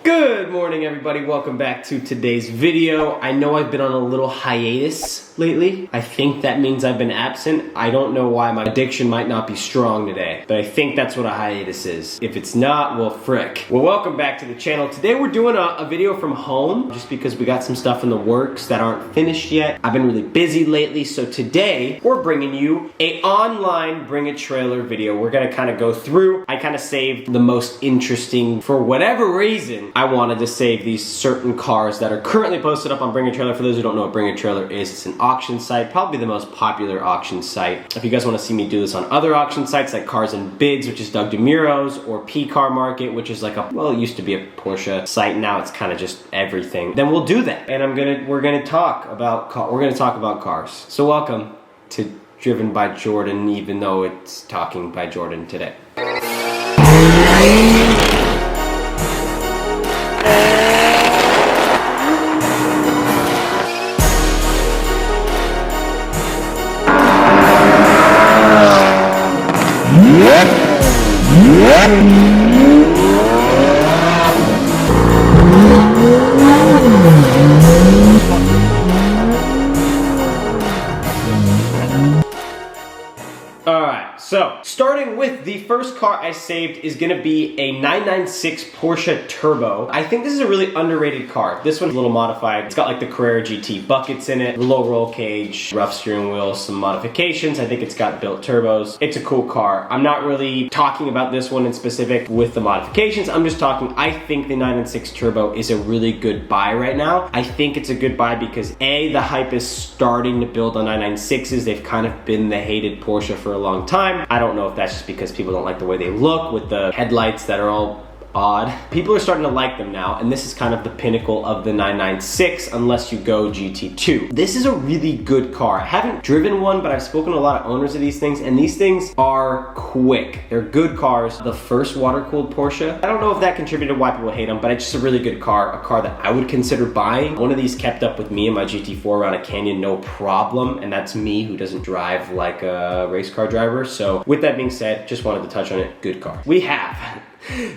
Good morning, everybody. Welcome back to today's video. I know I've been on a little hiatus lately. I think that means I've been absent. I don't know why. My addiction might not be strong today, but I think that's what a hiatus is. If it's not, well, frick. Well, welcome back to the channel. Today we're doing a video from home just because we got some stuff in the works that aren't finished yet. I've been really busy lately, so today we're bringing you an online bring a trailer video. We're gonna kind of go through. I kind of saved the most interesting, for whatever reason, I wanted to save these certain cars that are currently posted up on Bring a Trailer. For those who don't know what Bring a Trailer is, it's an auction site, probably the most popular auction site. If you guys want to see me do this on other auction sites like Cars and Bids, which is Doug DeMuro's, or P Car Market, which is like well, it used to be a Porsche site, now it's kind of just everything, then we'll do that. And we're gonna talk about cars. So welcome to Driven by Jordan, even though it's talking by Jordan today. Alright, so starting with the first car I saved is gonna be a 996 Porsche Turbo. I think this is a really underrated car. This one's a little modified. It's got like the Carrera GT buckets in it, low roll cage, rough steering wheel, some modifications. I think it's got built turbos. It's a cool car. I'm not really talking about this one in specific with the modifications. I'm just talking, I think the 996 Turbo is a really good buy right now. I think it's a good buy because A, the hype is starting to build on 996s. They've kind of been the hated Porsche for a long time. I don't know if that's just because people don't like the way they look with the headlights that are all odd. People are starting to like them now, and this is kind of the pinnacle of the 996 unless you go GT2. This is a really good car. I haven't driven one, but I've spoken to a lot of owners of these things, and these things are quick. They're good cars. The first water-cooled Porsche, I don't know if that contributed to why people hate them, but it's just a really good car, a car that I would consider buying. One of these kept up with me and my GT4 around a canyon, no problem, and that's me who doesn't drive like a race car driver. So with that being said, just wanted to touch on it. Good car. We have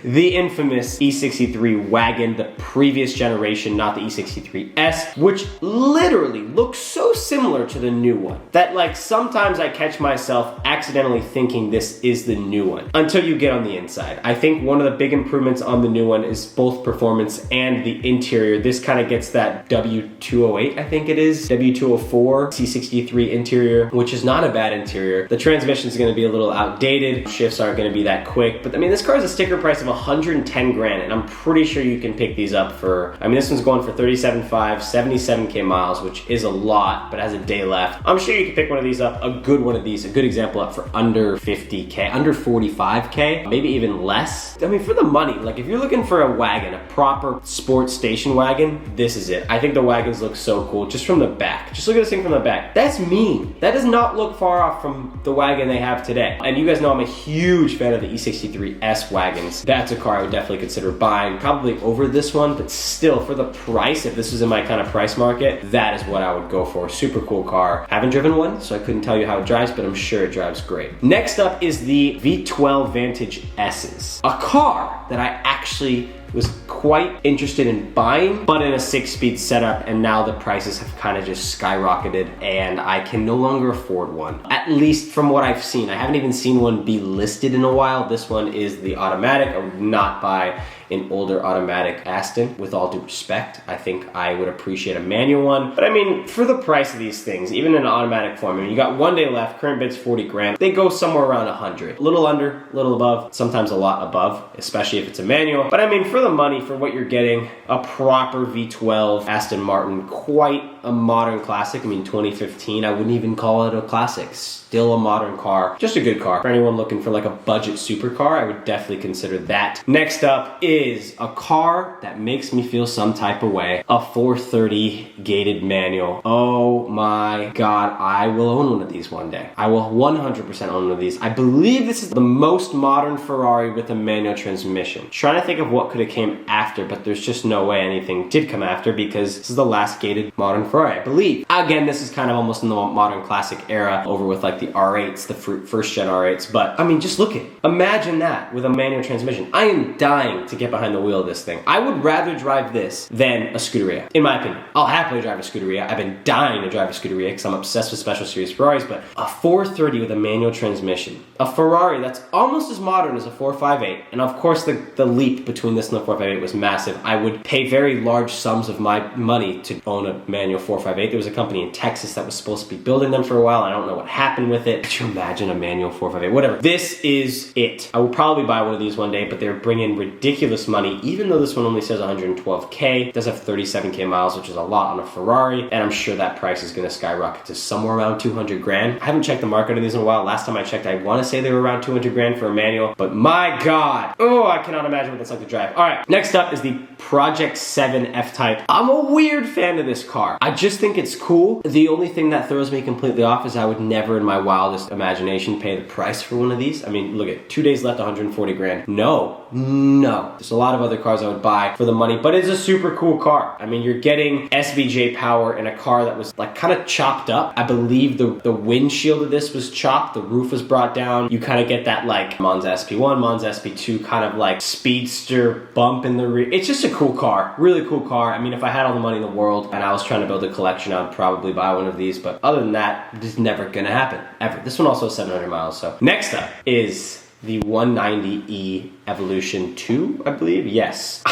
the infamous E63 Wagon, the previous generation, not the E63S, which literally looks so similar to the new one that like sometimes I catch myself accidentally thinking this is the new one until you get on the inside. I think one of the big improvements on the new one is both performance and the interior. This kind of gets that W208, I think it is, W204 C63 interior, which is not a bad interior. The transmission is going to be a little outdated. Shifts aren't going to be that quick, but I mean, this car is a sticker price of 110 grand, and I'm pretty sure you can pick these up for, I mean, this one's going for 37.5, 77k miles, which is a lot, but has a day left. I'm sure you can pick one of these up, a good one of these, a good example up for under 50k, under 45k, maybe even less. I mean, for the money, like if you're looking for a wagon, a proper sports station wagon, this is it. I think the wagons look so cool, just from the back. Just look at this thing from the back. That's mean. That does not look far off from the wagon they have today. And you guys know I'm a huge fan of the E63S wagons. That's a car I would definitely consider buying, probably over this one, but still for the price, if this was in my kind of price market, that is what I would go for. Super cool car. Haven't driven one, so I couldn't tell you how it drives, but I'm sure it drives great. Next up is the V12 Vantage S's, a car that I actually was quite interested in buying, but in a 6-speed setup, and now the prices have kind of just skyrocketed and I can no longer afford one. At least from what I've seen. I haven't even seen one be listed in a while. This one is the automatic. I would not buy an older automatic Aston, with all due respect. I think I would appreciate a manual one. But I mean, for the price of these things, even in an automatic form, I mean, you got one day left, current bid's 40 grand. They go somewhere around 100. A little under, a little above, sometimes a lot above, especially if it's a manual. But I mean, for the money, for what you're getting, a proper V12 Aston Martin, quite a modern classic. I mean, 2015, I wouldn't even call it a classic. Still a modern car, just a good car. For anyone looking for like a budget supercar, I would definitely consider that. Next up is a car that makes me feel some type of way, a 430 gated manual. Oh my God, I will own one of these one day. I will 100% own one of these. I believe this is the most modern Ferrari with a manual transmission. Trying to think of what could have came after, but there's just no way anything did come after because this is the last gated modern Ferrari, I believe. Again, this is kind of almost in the modern classic era, over with like the R8s, the first gen R8s, but I mean, just look at it. Imagine that with a manual transmission. I am dying to get get behind the wheel of this thing. I would rather drive this than a Scuderia, in my opinion. I'll happily drive a Scuderia. I've been dying to drive a Scuderia because I'm obsessed with special series Ferraris, but a 430 with a manual transmission, a Ferrari that's almost as modern as a 458, and of course the leap between this and the 458 was massive. I would pay very large sums of my money to own a manual 458. There was a company in Texas that was supposed to be building them for a while. I don't know what happened with it. Could you imagine a manual 458? Whatever. This is it. I will probably buy one of these one day, but they're bringing ridiculous money, even though this one only says 112K. It does have 37K miles, which is a lot on a Ferrari, and I'm sure that price is gonna skyrocket to somewhere around 200 grand. I haven't checked the market on these in a while. Last time I checked, I wanna say they were around 200 grand for a manual, but my God, oh, I cannot imagine what that's like to drive. All right, next up is the Project 7 F-Type. I'm a weird fan of this car. I just think it's cool. The only thing that throws me completely off is I would never in my wildest imagination pay the price for one of these. I mean, look at 2 days left, 140 grand. No. There's a lot of other cars I would buy for the money, but it's a super cool car. I mean, you're getting SVJ power in a car that was like kind of chopped up. I believe the windshield of this was chopped. The roof was brought down. You kind of get that like Monza SP1, Monza SP2 kind of like speedster bump in the rear. It's just a cool car. Really cool car. I mean, if I had all the money in the world and I was trying to build a collection, I would probably buy one of these, but other than that, it's never gonna happen, ever. This one also has 700 miles, so. Next up is the 190e Evolution 2, I believe. Yes.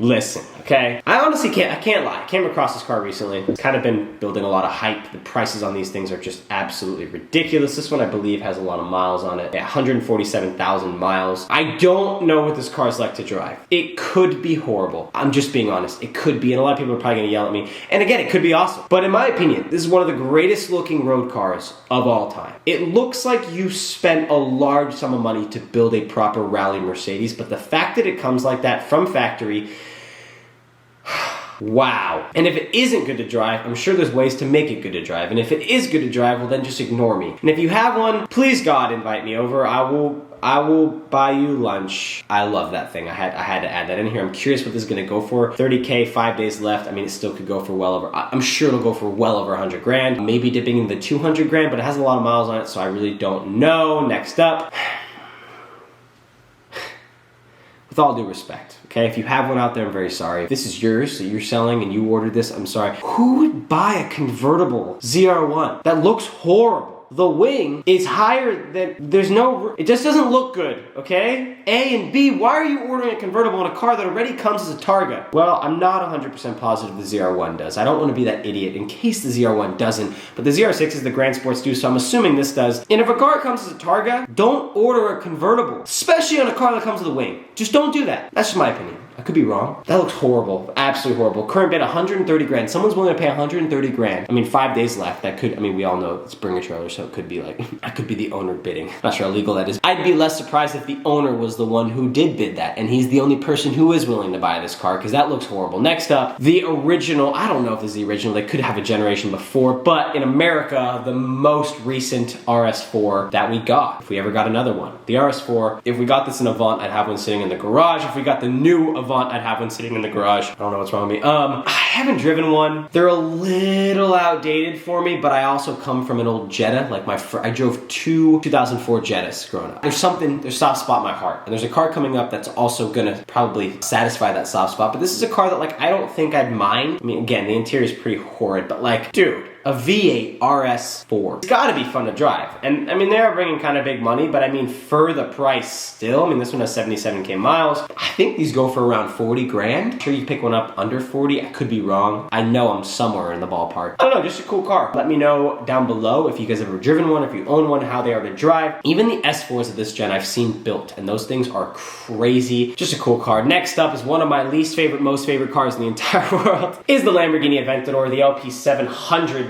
Listen, okay? I honestly can't lie. I came across this car recently. It's kind of been building a lot of hype. The prices on these things are just absolutely ridiculous. This one, I believe, has a lot of miles on it. 147,000 miles. I don't know what this car is like to drive. It could be horrible. I'm just being honest. It could be, and a lot of people are probably gonna yell at me. And again, it could be awesome. But in my opinion, this is one of the greatest looking road cars of all time. It looks like you spent a large sum of money to build a proper rally Mercedes, but the fact that it comes like that from factory, wow. And if it isn't good to drive, I'm sure there's ways to make it good to drive. And if it is good to drive, well then just ignore me. And if you have one, please God invite me over. I will buy you lunch. I love that thing. I had to add that in here. I'm curious what this is gonna go for. 30K, 5 days left. I mean, it still could go for well over, I'm sure it'll go for well over 100 grand. Maybe dipping into the 200 grand, but it has a lot of miles on it, so I really don't know. Next up. With all due respect, okay? If you have one out there, I'm very sorry. If this is yours that you're selling and you ordered this, I'm sorry. Who would buy a convertible ZR1? That looks horrible. The wing is higher than, it just doesn't look good, okay? A and B, why are you ordering a convertible in a car that already comes as a Targa? Well, I'm not 100% positive the ZR1 does. I don't want to be that idiot in case the ZR1 doesn't, but the ZR6 is the Grand Sports do, so I'm assuming this does. And if a car comes as a Targa, don't order a convertible, especially on a car that comes with a wing. Just don't do that. That's just my opinion. I could be wrong. That looks horrible. Absolutely horrible. Current bid, 130 grand. Someone's willing to pay 130 grand. I mean, 5 days left. That could, I mean, we all know it's bring a trailer, so it could be like, I could be the owner bidding. Not sure how legal that is. I'd be less surprised if the owner was the one who did bid that, and he's the only person who is willing to buy this car, because that looks horrible. Next up, the original, I don't know if this is the original, they could have a generation before, but in America, the most recent RS4 that we got, if we ever got another one. The RS4, if we got this in Avant, I'd have one sitting in the garage. If we got the new Avant, I'd have one sitting in the garage. I don't know what's wrong with me. I haven't driven one. They're a little outdated for me, but I also come from an old Jetta. Like I drove two 2004 Jettas growing up. There's soft spot in my heart. And there's a car coming up that's also gonna probably satisfy that soft spot. But this is a car that like, I don't think I'd mind. I mean, again, the interior is pretty horrid, but like, dude, a V8 RS4. It's gotta be fun to drive. And I mean, they are bringing kind of big money, but I mean, for the price still, I mean, this one has 77K miles. I think these go for around 40 grand. I'm sure you pick one up under 40. I could be wrong. I know I'm somewhere in the ballpark. I don't know, just a cool car. Let me know down below if you guys have ever driven one, if you own one, how they are to drive. Even the S4s of this gen I've seen built, and those things are crazy. Just a cool car. Next up is one of my least favorite, most favorite cars in the entire world, is the Lamborghini Aventador, the LP700-4.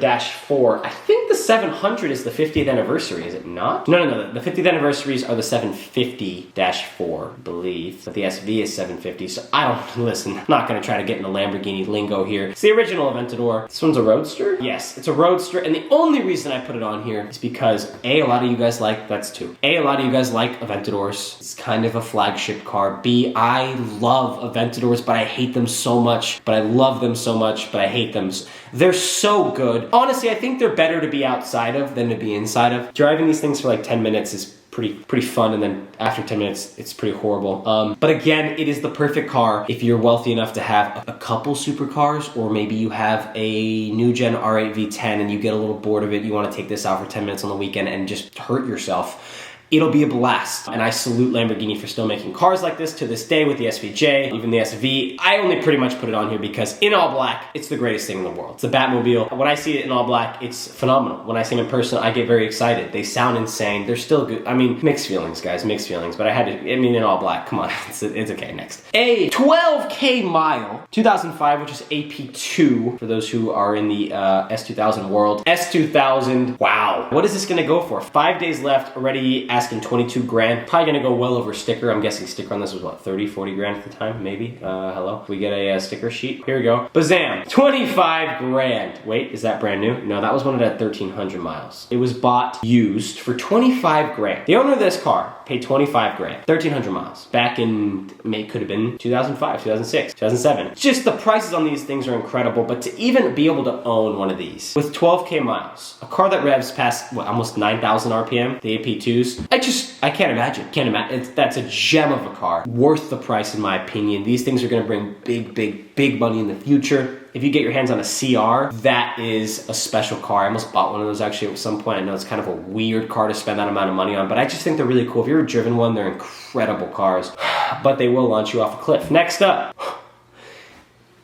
I think the 700 is the 50th anniversary, is it not? No. The 50th anniversaries are the 750-4, I believe. But the SV is 750, so I don't, listen, I'm not gonna try to get into Lamborghini lingo here. It's the original Aventador. This one's a Roadster? Yes, it's a Roadster, and the only reason I put it on here is because A, a lot of you guys like, that's two. A, a lot of you guys like Aventadors. It's kind of a flagship car. B, I love Aventadors, but I hate them so much. But I love them so much, but I hate them. They're so good. Honestly, I think they're better to be outside of than to be inside of. Driving these things for like 10 minutes is pretty fun, and then after 10 minutes, it's pretty horrible. But again, it is the perfect car if you're wealthy enough to have a couple supercars, or maybe you have a new gen R8 V10 and you get a little bored of it, you want to take this out for 10 minutes on the weekend and just hurt yourself. It'll be a blast. And I salute Lamborghini for still making cars like this to this day with the SVJ, even the SV. I only pretty much put it on here because in all black, it's the greatest thing in the world. It's a Batmobile. When I see it in all black, it's phenomenal. When I see them in person, I get very excited. They sound insane. They're still good. I mean, mixed feelings, guys, mixed feelings. But I had to, I mean, in all black, come on, it's okay, next. A 12K mile, 2005, which is AP2, for those who are in the S2000 world. S2000, wow. What is this gonna go for? 5 days left, already asking 22 grand. Probably gonna go well over sticker. I'm guessing sticker on this was what, 30, 40 grand at the time, maybe? Hello? We get a sticker sheet. Here we go. Bazam! 25 grand. Wait, is that brand new? No, that was when it had 1,300 miles. It was bought used for 25 grand. The owner of this car paid 25 grand. 1,300 miles. Back in, could have been 2005, 2006, 2007. Just the prices on these things are incredible, but to even be able to own one of these with 12K miles, a car that revs past, what, almost 9,000 RPM, the AP2s, I can't imagine. That's a gem of a car. Worth the price, in my opinion. These things are gonna bring big money in the future. If you get your hands on a CR, that is a special car. I almost bought one of those actually at some point. I know it's kind of a weird car to spend that amount of money on, but I just think they're really cool. If you've ever driven one, they're incredible cars, but they will launch you off a cliff. Next up,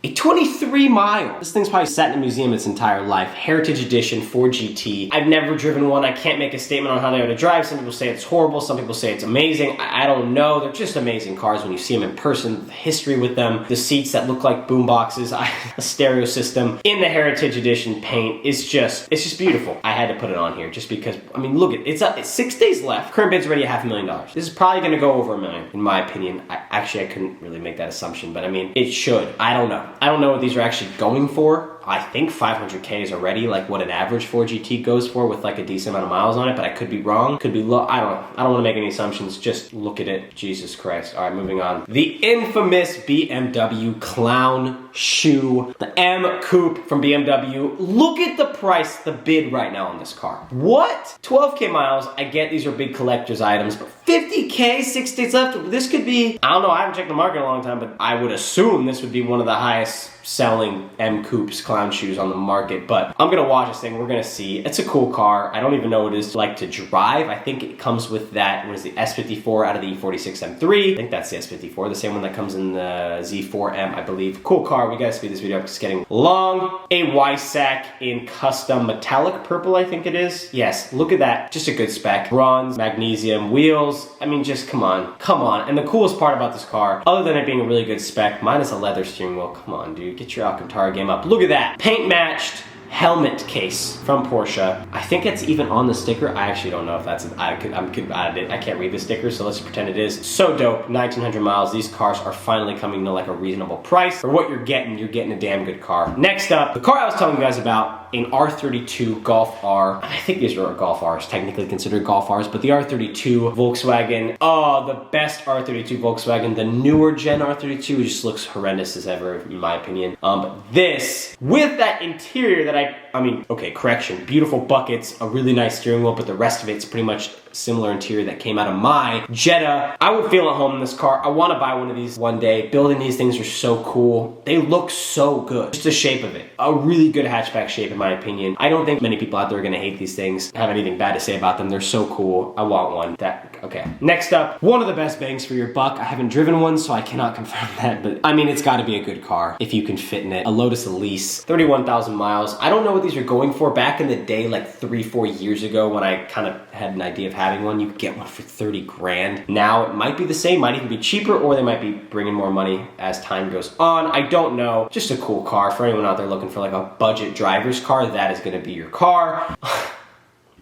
a 23 mile. This thing's probably sat in a museum its entire life. Heritage Edition 4GT. I've never driven one. I can't make a statement on how they are to drive. Some people say it's horrible. Some people say it's amazing. I don't know. They're just amazing cars when you see them in person. The history with them. The seats that look like boom boxes. A stereo system in the Heritage Edition paint is just, it's just beautiful. I had to put it on here just because, I mean, look, it's 6 days left. Current bid's already at $500,000. This is probably gonna go over $1 million, in my opinion. I couldn't really make that assumption, but I mean, it should. I don't know. I don't know what these are actually going for. I think 500K is already like what an average 4GT goes for with like a decent amount of miles on it, but I could be wrong, could be low. I don't know. I don't want to make any assumptions. Just look at it. Jesus Christ. All right, moving on. The infamous BMW clown shoe, the M Coupe from BMW. Look at the price, the bid right now on this car. What? 12K miles. I get these are big collector's items, but 50K, 6 days left. This could be, I don't know, I haven't checked the market in a long time, but I would assume this would be one of the highest selling M Coupes, clown shoes on the market. But I'm gonna watch this thing, we're gonna see. It's a cool car. I don't even know what it is like to drive. I think it comes with that, what is the S54 out of the E46 M3. I think that's the S54, the same one that comes in the Z4M, I believe. Cool car. We gotta speed this video up, it's getting long. A Weissach in custom metallic purple, I think it is. Yes, look at that, just a good spec. Bronze, magnesium wheels. I mean, just come on. And the coolest part about this car, other than it being a really good spec, minus a leather steering wheel, come on, dude. Get your Alcantara game up. Look at that. Paint matched helmet case from Porsche. I think it's even on the sticker. I actually don't know if that's, I can't read the sticker, so let's pretend it is. So dope, 1,900 miles. These cars are finally coming to like a reasonable price. For what you're getting a damn good car. Next up, the car I was telling you guys about, an R32 Golf R. I think these are Golf Rs, technically considered Golf Rs, but the R32 Volkswagen, oh, the best R32 Volkswagen. The newer gen R32 just looks horrendous as ever, in my opinion. But this, with that interior that I mean, okay, correction, beautiful buckets, a really nice steering wheel, but the rest of it's pretty much similar interior that came out of my Jetta. I would feel at home in this car. I want to buy one of these one day. Building these things are so cool. They look so good. Just the shape of it. A really good hatchback shape in my opinion. I don't think many people out there are going to hate these things, have anything bad to say about them. They're so cool. I want one. Okay. Next up, one of the best bangs for your buck. I haven't driven one, so I cannot confirm that, but I mean, it's got to be a good car if you can fit in it. A Lotus Elise, 31,000 miles. I don't know what these are going for. Back in the day, like 3-4 years ago, when I kind of had an idea of having one, you could get one for 30 grand. Now it might be the same, might even be cheaper, or they might be bringing more money as time goes on. I don't know. Just a cool car for anyone out there looking for like a budget driver's car. That is going to be your car.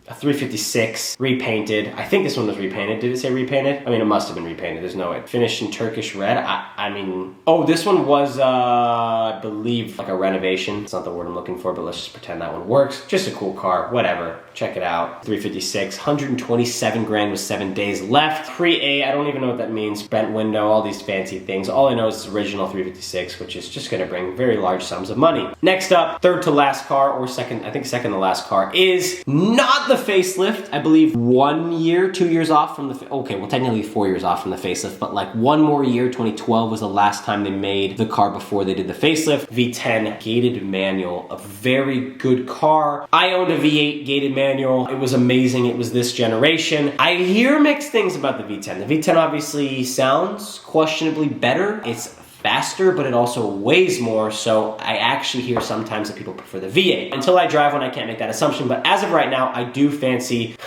A 356, repainted. I think this one was repainted. Did it say repainted? I mean, it must have been repainted. There's no way. Finished in Turkish red. I mean, oh, this one was, I believe, like a renovation. It's not the word I'm looking for, but let's just pretend that one works. Just a cool car, whatever. Check it out. 356, 127 grand with 7 days left. Pre-A, I don't even know what that means. Bent window, all these fancy things. All I know is it's original 356, which is just gonna bring very large sums of money. Next up, third to last car, or second, I think second to last car, is not the facelift, I believe 1 year, 2 years off from the, okay, well technically 4 years off from the facelift, but like one more year, 2012 was the last time they made the car before they did the facelift. V10 gated manual, a very good car. I owned a V8 gated manual. It was amazing. It was this generation. I hear mixed things about the V10. The V10 obviously sounds questionably better. It's faster, but it also weighs more, so I actually hear sometimes that people prefer the V8. Until I drive one, I can't make that assumption, but as of right now, I do fancy,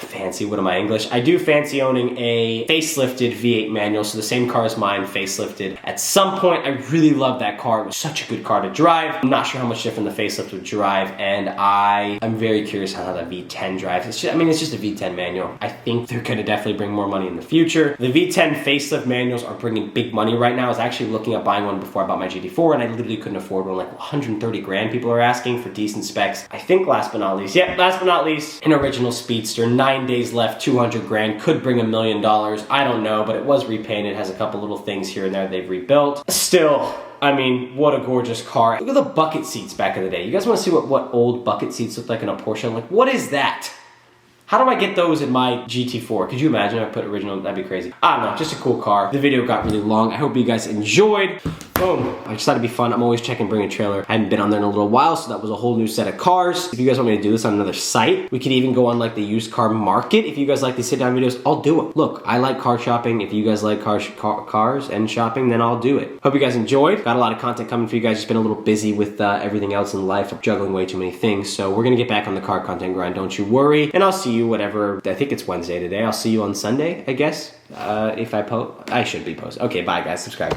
what am I, English? I do fancy owning a facelifted V8 manual, so the same car as mine, facelifted. At some point, I really loved that car. It was such a good car to drive. I'm not sure how much different the facelift would drive, and I'm very curious how that V10 drives. It's just a V10 manual. I think they're gonna definitely bring more money in the future. The V10 facelift manuals are bringing big money right now. I was actually looking at buying one before I bought my GT4, and I literally couldn't afford one. Like 130 grand people are asking for decent specs. I think last but not least, an original speedster, 9 days left, 200 grand, could bring $1 million. I don't know, but it was repainted, has a couple little things here and there they've rebuilt. Still, I mean, what a gorgeous car. Look at the bucket seats back in the day. You guys want to see what old bucket seats look like in a Porsche? I'm like, what is that? How do I get those in my GT4? Could you imagine if I put original? That'd be crazy. I don't know, just a cool car. The video got really long. I hope you guys enjoyed. Boom. I just thought it'd be fun. I'm always checking Bring a Trailer. I hadn't been on there in a little while, so that was a whole new set of cars. If you guys want me to do this on another site, we could even go on like the used car market. If you guys like these sit-down videos, I'll do it. Look, I like car shopping. If you guys like cars and shopping, then I'll do it. Hope you guys enjoyed. Got a lot of content coming for you guys. Just been a little busy with everything else in life. I'm juggling way too many things, so we're gonna get back on the car content grind, don't you worry. And I'll see you whatever, I think it's Wednesday today. I'll see you on Sunday, I guess. If I should be posting. Okay, bye guys, subscribe.